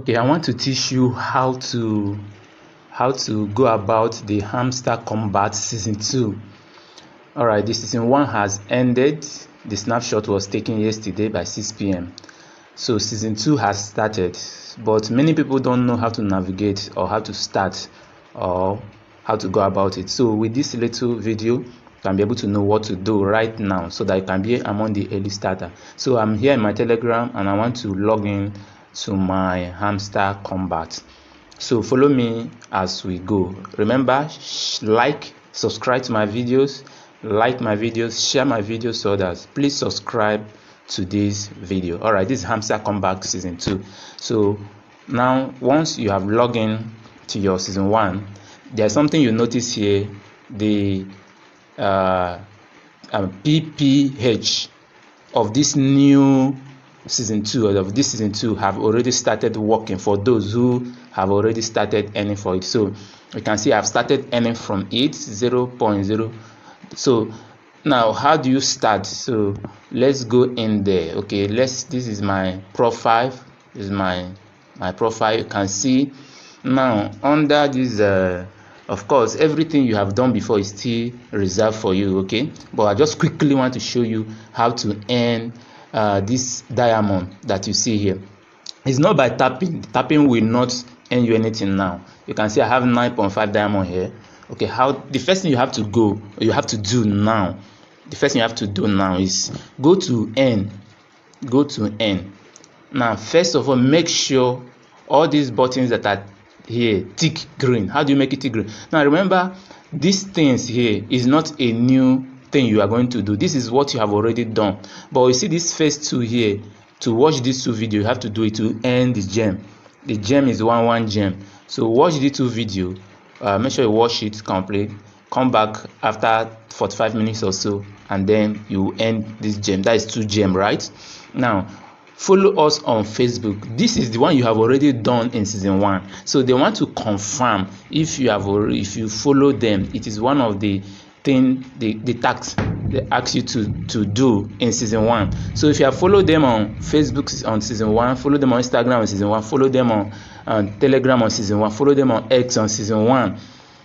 Okay, I want to teach you how to go about the Hamster Combat Season 2. Alright, the Season 1 has ended. The snapshot was taken yesterday by 6 p.m. So Season 2 has started, but many people don't know how to navigate or how to start or how to go about it. So with this little video, you can be able to know what to do right now so that you can be among the early starter. So I'm here in my Telegram and I want to log in to my Hamster Combat. So follow me as we go. Remember, like, subscribe to my videos, like my videos, share my videos to others. Please subscribe to this video. Alright, this is Hamster Combat Season 2. So now once you have logged in to your Season 1, there's something you notice here. The PPH of this new Season 2 or of this Season 2 have already started working for those who have already started earning for it. So you can see I've started earning from it 0.0. So now how do you start? So let's go in there. Okay, this is my profile. This is my profile. You can see now under this of course everything you have done before is still reserved for you, okay, but I just quickly want to show you how to earn this diamond that you see here. It's not by tapping will not earn you anything. Now you can see I have 9.5 diamond here. Okay, the first thing you have to do now is go to earn. Now first of all, make sure all these buttons that are here tick green. How do you make it tick green? Now remember, these things here is not a new thing you are going to do. This is what you have already done, but you see this first two here. To watch these two videos, you have to do it to earn the gem. The gem is 1 gem. So watch the two video, make sure you watch it complete, come back after 45 minutes or so, and then you earn this gem. That is 2 gem, right? Now follow us on Facebook. This is the one you have already done in Season 1. So they want to confirm if you follow them. It is one of the tax they ask you to do in Season 1. So if you have followed them on Facebook on Season 1, follow them on Instagram on Season 1, follow them on Telegram on Season 1, follow them on X on Season 1,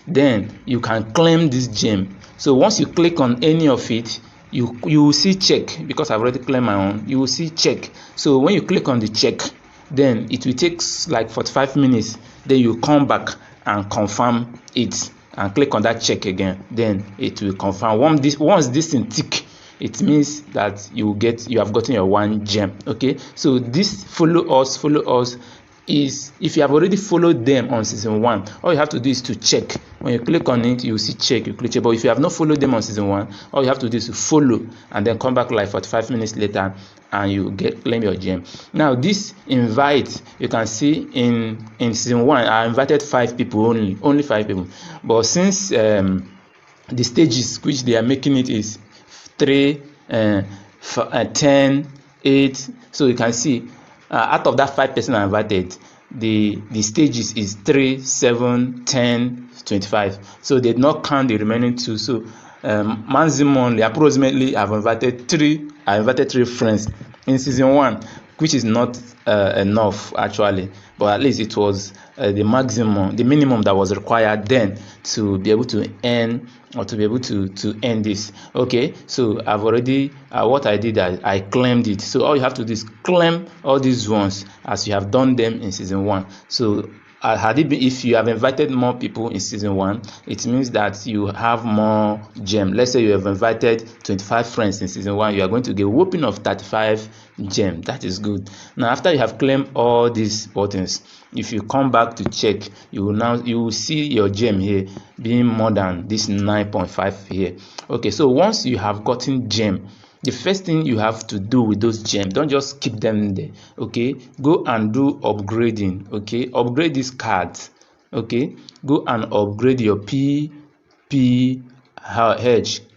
then you can claim this gem. So once you click on any of it, you will see check. Because I've already claimed my own, you will see check. So when you click on the check, then it will take like 45 minutes. Then you come back and confirm it and click on that check again. Then it will confirm. Once this thing tick, it means that you have gotten your 1 gem. Okay, so this follow us is, if you have already followed them on Season 1, all you have to do is to check. When you click on it, you will see check, you click check. But if you have not followed them on Season 1, all you have to do is to follow and then come back like 45 minutes later and you claim your gem. Now this invite, you can see in Season 1 I invited 5 people, only 5 people, but since the stages which they are making it is 3, 10, 8, so you can see out of that 5 person I invited, the stages is 3, 7, 10, 25. So they did not count the remaining 2. So maximally, approximately, I invited 3 friends in Season 1, which is not enough actually, but at least it was the minimum that was required then to be able to earn, or to be able to earn this. Okay, so I've already what I did, I claimed it. So all you have to do is claim all these ones as you have done them in Season 1. So if you have invited more people in Season 1, it means that you have more gem. Let's say you have invited 25 friends in Season 1, you are going to get a whopping of 35 gem. That is good. Now after you have claimed all these buttons, if you come back to check, you will see your gem here being more than this 9.5 here. Okay, so once you have gotten gem, the first thing you have to do with those gems, don't just keep them there. Okay, go and do upgrading. Okay, upgrade these cards. Okay, go and upgrade your PPH.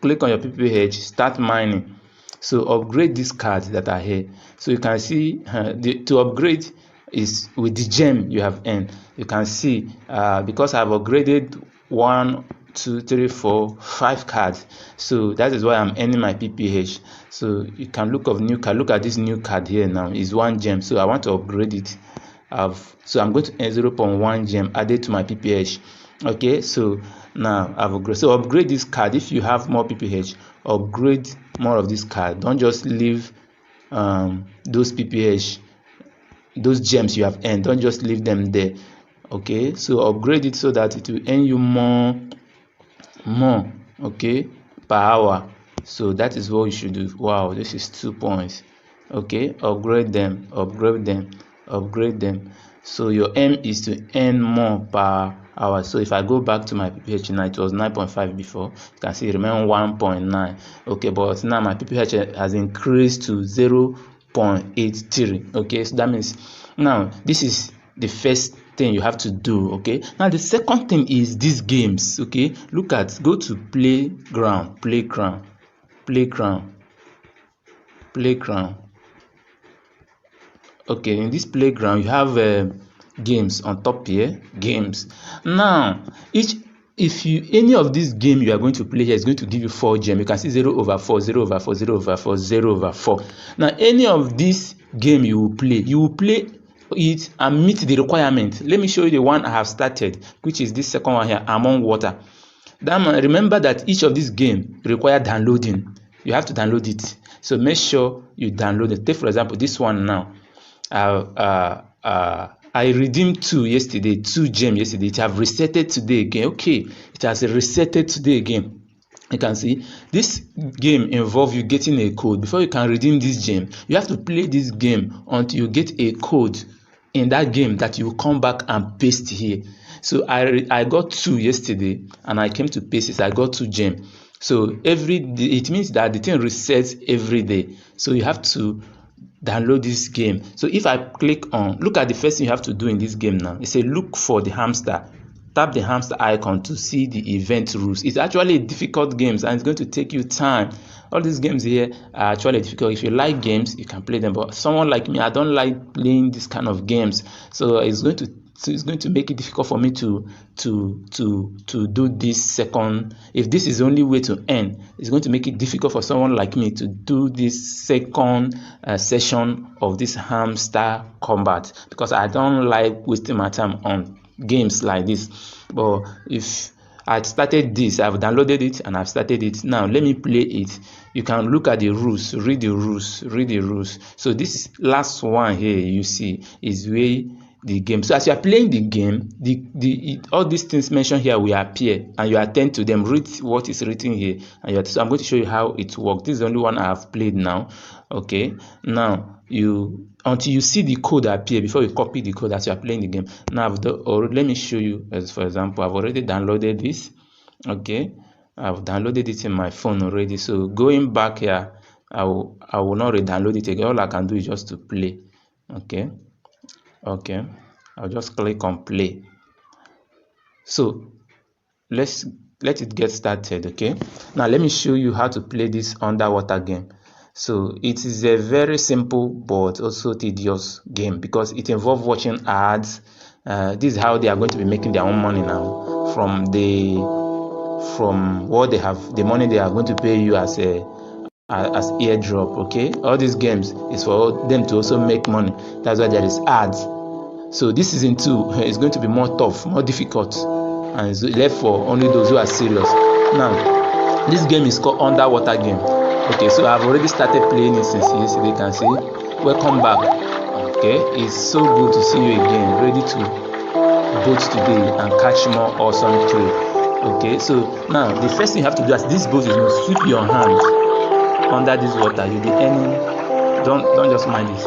Click on your PPH, start mining. So upgrade these cards that are here. So you can see to upgrade is with the gem you have earned. You can see because I've upgraded 1, 2, 3, 4, 5 cards, so that is why I'm earning my PPH. So you can look at new card. Look at this new card here. Now is 1 gem, so I want to upgrade it. so I'm going to earn 0.1 gem added to my PPH. Okay, so now I've upgraded. So upgrade this card. If you have more PPH, upgrade more of this card. Don't just leave those PPH, those gems you have earned, don't just leave them there. Okay, so upgrade it so that it will earn you more, okay, per hour. So that is what you should do. Wow, this is 2 points. Okay, upgrade them. So your aim is to earn more per hour. So if I go back to my PPH now, it was 9.5 before. You can see it remain 1.9. okay, but now my PPH has increased to 0.83. okay, so that means now this is the first thing you have to do. Okay, now the second thing is these games. Okay, look at, go to playground. Okay, in this playground you have games on top here. Games. Now if you any of this game you are going to play here is going to give you 4 gem. You can see 0/4, 0/4, 0/4, 0/4. Now any of this game you will play it and meet the requirement. Let me show you the one I have started, which is this second one here, Among Water. Remember that each of these game require downloading. You have to download it, so make sure you download it. Take for example this one now. I redeemed 2 yesterday, 2 gem yesterday. It have resetted today again. Okay, it has resetted today again. You can see this game involve you getting a code. Before you can redeem this gem, you have to play this game until you get a code in that game that you will come back and paste here. So I got 2 yesterday and I came to paste it. I got 2 gem. So every day, it means that the thing resets every day. So you have to download this game. So if I click on, look at the first thing you have to do in this game now. It says look for the hamster. Tap the hamster icon to see the event rules. It's actually a difficult game and it's going to take you time. All these games here are actually difficult. If you like games, you can play them, but someone like me, I don't like playing this kind of games, so it's going to make it difficult for me to do this second. If this is the only way to earn, it's going to make it difficult for someone like me to do this second session of this hamster combat, because I don't like wasting my time on games like this. But if I started this, I've downloaded it and I've started it. Now let me play it. You can look at the rules, read the rules. So this last one here you see is where the game. So as you are playing the game, all these things mentioned here will appear and you attend to them. Read what is written here, and so I'm going to show you how it works. This is the only one I have played now. Okay, now until you see the code appear before you copy the code as you are playing the game. Now let me show you. As for example, I've already downloaded this. Okay, I've downloaded it in my phone already. So going back here, I will not re-download it again. All I can do is just to play. Okay, I'll just click on play. So let it get started. Okay, now let me show you how to play this underwater game. So it is a very simple but also tedious game because it involves watching ads. This is how they are going to be making their own money now from what they have, the money they are going to pay you as airdrop. Okay, all these games is for them to also make money. That's why there is ads. So this season 2 is going to be more tough, more difficult, and it's left for only those who are serious. Now this game is called underwater game. Okay, so I've already started playing it since yesterday. You can see. Welcome back. Okay, it's so good to see you again, ready to boat today and catch more awesome prey. Okay, so now the first thing you have to do as this boat is you sweep your hand under this water. You'll be earning, don't just mind this,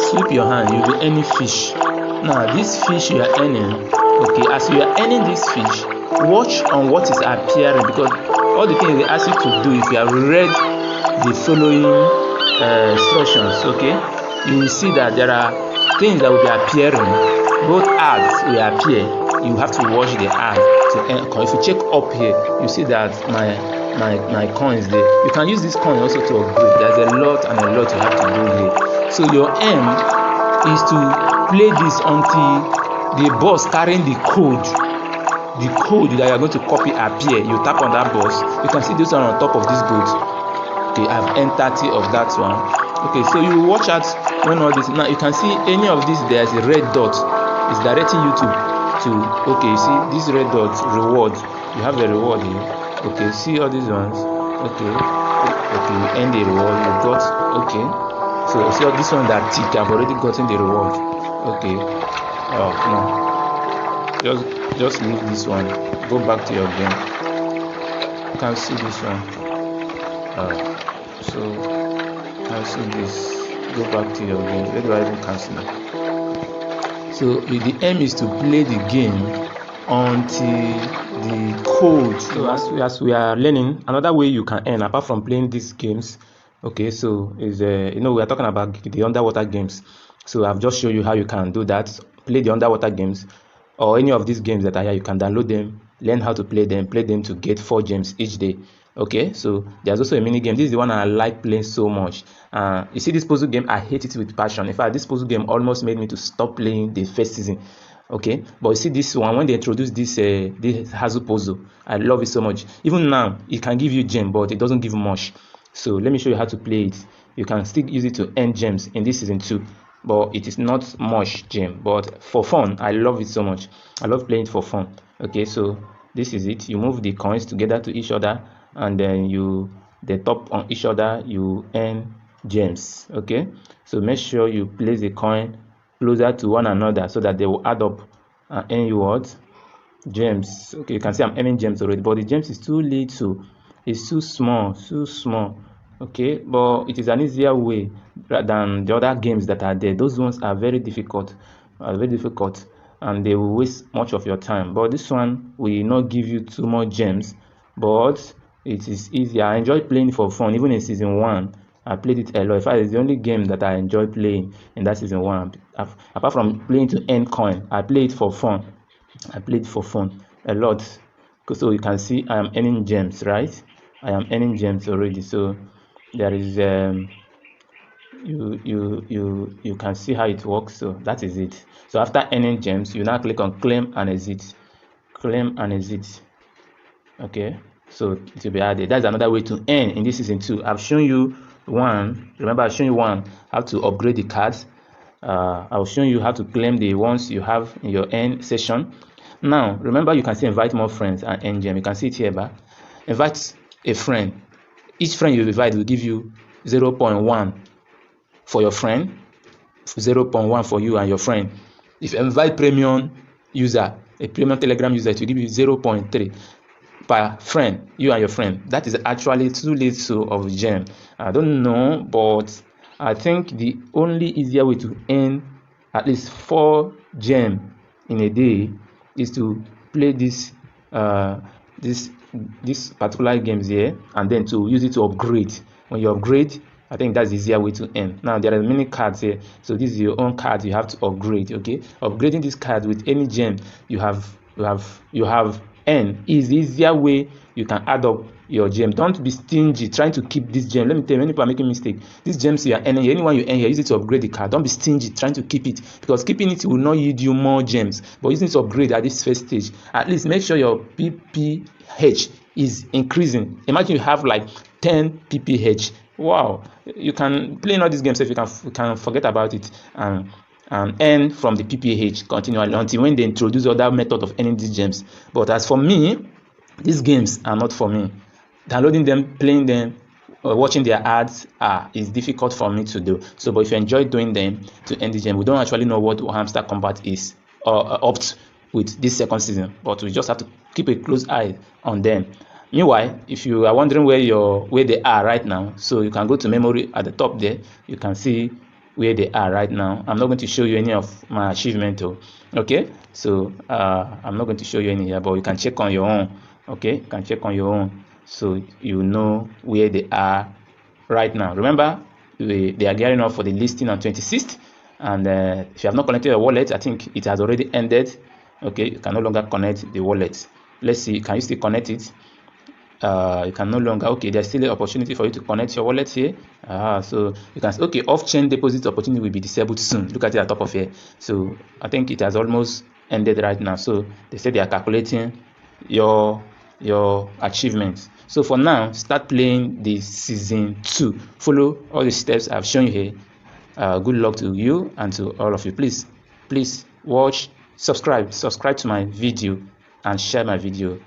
sweep your hand, you'll be earning fish. Now this fish you are earning, okay, as you are earning this fish, watch on what is appearing, because all the things they ask you to do, if you have read the following instructions, okay, you will see that there are things that will be appearing. Both ads will appear. You have to watch the ad to earn coin. If you check up here, you see that my coins there. You can use this coin also to upgrade. There's a lot you have to do here. So your aim is to play this until the boss carrying the code that you are going to copy appear. You tap on that boss. You can see this one on top of this boat. Okay, I've earned 30 of that one. Okay, so you watch out when all this. Now you can see any of this. There's a red dot. It's directing you to. Okay, you see this red dot reward. You have a reward here. Okay, see all these ones. Okay, you end the reward. You got. Okay, so see all this one that tick. I've already gotten the reward. Okay. Oh no. Just leave this one. Go back to your game. You can see this one. So cancel this. Go back to your game. Where do I even cancel it? So the aim is to play the game until the code. So as we are learning, another way you can earn apart from playing these games, okay, so is we are talking about the underwater games. So I've just shown you how you can do that. Play the underwater games or any of these games that are here. You can download them, learn how to play them to get 4 gems each day. Okay, so there's also a mini game. This is the one I like playing so much. You see this puzzle game, I hate it with passion. In fact, this puzzle game almost made me to stop playing the first season. Okay, but you see this one, when they introduced this Hazel puzzle, I love it so much. Even now, it can give you gem, but it doesn't give much. So let me show you how to play it. You can still use it to earn gems in this season 2, but it is not much gem. But for fun, I love it so much. I love playing it for fun. Okay, so this is it. You move the coins together to each other, and then they top on each other. You earn gems. Okay, so make sure you place the coin closer to one another so that they will add up and earn you what? Gems. Okay, you can see I'm earning gems already, but the gems is too little. It's too small. Okay, but it is an easier way than the other games that are there. Those ones are very difficult, and they will waste much of your time. But this one will not give you too much gems, but it is easy. I enjoy playing for fun. Even in season 1, I played it a lot. In fact, it's the only game that I enjoy playing in that season 1. Apart from playing to earn coin, I play it for fun. A lot. So you can see I am earning gems, right? I am earning gems already. So there is you can see how it works. So that is it. So after earning gems, you now click on claim and exit. Okay, so it will be added. That's another way to earn in this season 2. I've shown you one. Remember, I've shown you one how to upgrade the cards. I'll show you how to claim the ones you have in your earn session. Now remember, you can say invite more friends and earn gem. You can see it here, but invite a friend. Each friend you invite will give you 0.1 for your friend, 0.1 for you and your friend. If you invite premium user, a premium Telegram user, it will give you 0.3 per friend, you and your friend. That is actually too little of gem. I don't know, but I think the only easier way to earn at least 4 gem in a day is to play this particular games here, and then to use it to upgrade. When you upgrade, I think that's the easier way to earn. Now there are many cards here, so this is your own card you have to upgrade. Okay, upgrading this card with any gem you have earned is the easier way you can add up your gem. Don't be stingy trying to keep this gem. Let me tell you, many people are making mistake. These gems you are earning, anyone you earn here, use it to upgrade the card. Don't be stingy trying to keep it, because keeping it will not yield you more gems, but using it to upgrade at this first stage, at least make sure your PPH is increasing. Imagine you have like 10 PPH. Wow, you can play in all these games if you can forget about it and earn from the PPH continually until when they introduce other method of earning these gems. But as for me, these games are not for me. Downloading them, playing them, or watching their ads is difficult for me to do. So, but if you enjoy doing them to earn the gem, we don't actually know what Hamster Combat is or opt with this second season, but we just have to keep a close eye on them. Meanwhile, if you are wondering where they are right now, so you can go to memory at the top there. You can see where they are right now. I'm not going to show you any of my achievement. Okay, so I'm not going to show you any here, but you can check on your own. Okay, you can check on your own, so you know where they are right now. Remember, they are gearing up for the listing on 26th, and if you have not connected your wallet, I think it has already ended. Okay, you can no longer connect the wallet. Let's see, can you still connect it? You can no longer. Okay, there's still an opportunity for you to connect your wallet here. So you can say, okay, off-chain deposit opportunity will be disabled soon. Look at it at the top of here. So I think it has almost ended right now. So they say they are calculating your achievements. So for now, start playing the season 2. Follow all the steps I've shown you here. Good luck to you and to all of you. Please watch, subscribe to my video and share my video.